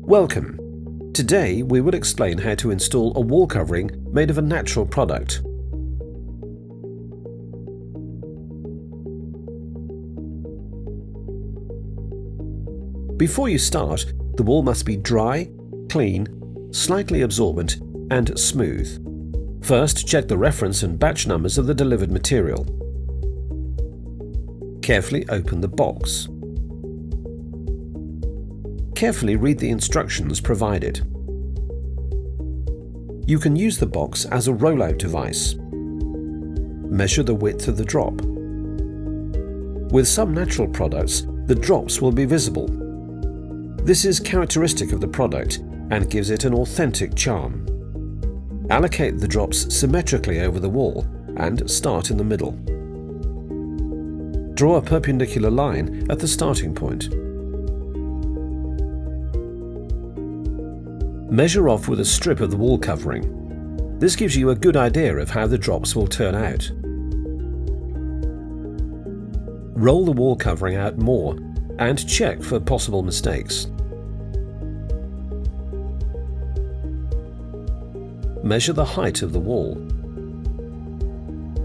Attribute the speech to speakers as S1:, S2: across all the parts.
S1: Welcome! Today we will explain how to install a wall covering made of a natural product. Before you start, the wall must be dry, clean, slightly absorbent and smooth. First, check the reference and batch numbers of the delivered material. Carefully open the box. Carefully read the instructions provided. You can use the box as a rollout device. Measure the width of the drop. With some natural products, the drops will be visible. This is characteristic of the product and gives it an authentic charm. Allocate the drops symmetrically over the wall and start in the middle. Draw a perpendicular line at the starting point. Measure off with a strip of the wall covering. This gives you a good idea of how the drops will turn out. Roll the wall covering out more and check for possible mistakes. Measure the height of the wall.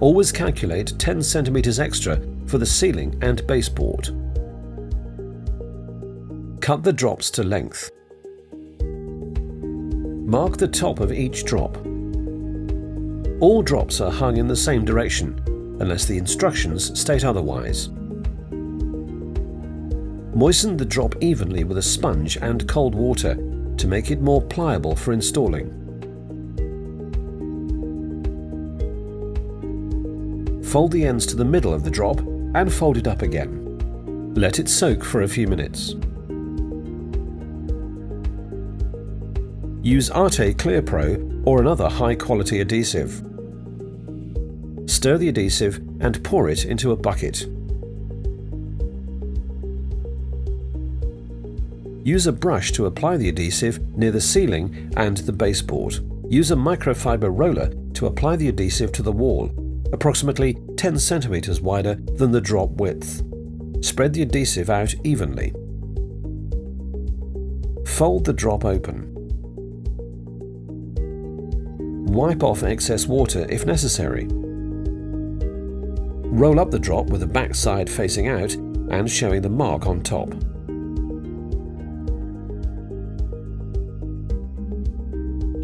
S1: Always calculate 10 cm extra for the ceiling and baseboard. Cut the drops to length. Mark the top of each drop. All drops are hung in the same direction, unless the instructions state otherwise. Moisten the drop evenly with a sponge and cold water to make it more pliable for installing. Fold the ends to the middle of the drop and fold it up again. Let it soak for a few minutes. Use Arte Clear Pro or another high-quality adhesive. Stir the adhesive and pour it into a bucket. Use a brush to apply the adhesive near the ceiling and the baseboard. Use a microfiber roller to apply the adhesive to the wall, approximately 10 cm wider than the drop width. Spread the adhesive out evenly. Fold the drop open. Wipe off excess water if necessary. Roll up the drop with the back side facing out and showing the mark on top.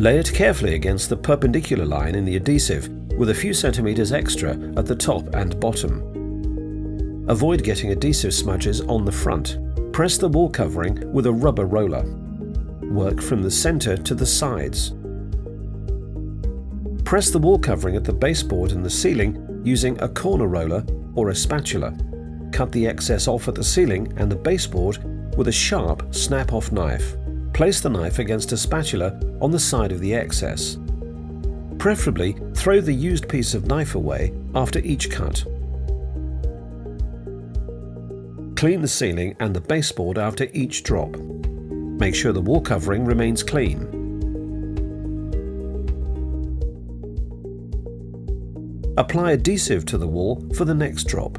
S1: Lay it carefully against the perpendicular line in the adhesive with a few centimeters extra at the top and bottom. Avoid getting adhesive smudges on the front. Press the wall covering with a rubber roller. Work from the center to the sides. Press the wall covering at the baseboard and the ceiling using a corner roller or a spatula. Cut the excess off at the ceiling and the baseboard with a sharp snap-off knife. Place the knife against a spatula on the side of the excess. Preferably, throw the used piece of knife away after each cut. Clean the ceiling and the baseboard after each drop. Make sure the wall covering remains clean. Apply adhesive to the wall for the next drop.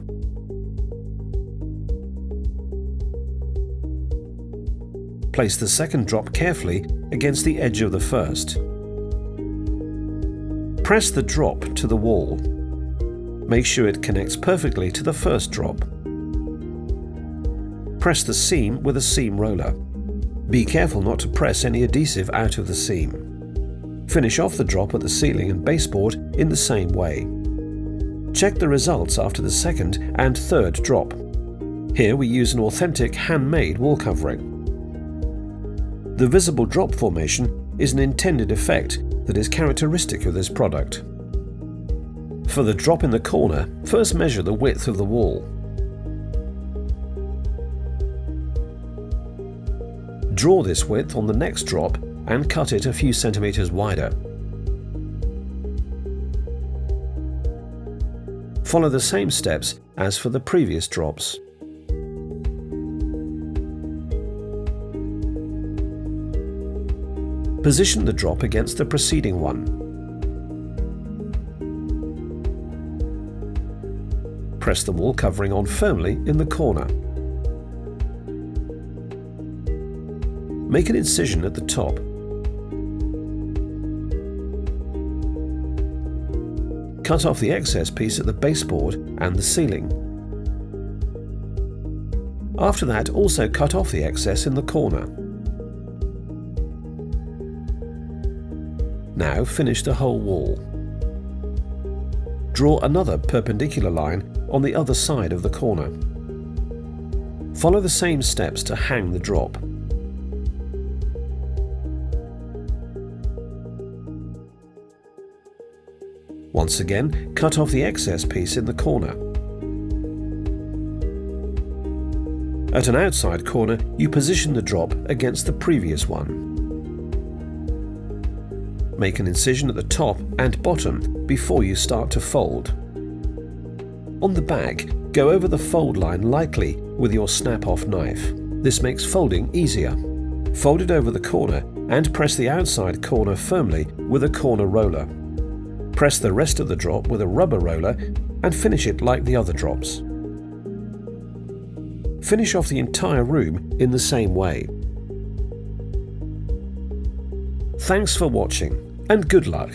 S1: Place the second drop carefully against the edge of the first. Press the drop to the wall. Make sure it connects perfectly to the first drop. Press the seam with a seam roller. Be careful not to press any adhesive out of the seam. Finish off the drop at the ceiling and baseboard in the same way. Check the results after the second and third drop. Here we use an authentic handmade wall covering. The visible drop formation is an intended effect that is characteristic of this product. For the drop in the corner, first measure the width of the wall. Draw this width on the next drop and cut it a few centimeters wider. Follow the same steps as for the previous drops. Position the drop against the preceding one. Press the wall covering on firmly in the corner. Make an incision at the top. Cut off the excess piece at the baseboard and the ceiling. After that, also cut off the excess in the corner. Now finish the whole wall. Draw another perpendicular line on the other side of the corner. Follow the same steps to hang the drop. Once again, cut off the excess piece in the corner. At an outside corner, you position the drop against the previous one. Make an incision at the top and bottom before you start to fold. On the back, go over the fold line lightly with your snap-off knife. This makes folding easier. Fold it over the corner and press the outside corner firmly with a corner roller. Press the rest of the drop with a rubber roller and finish it like the other drops. Finish off the entire room in the same way. Thanks for watching and good luck!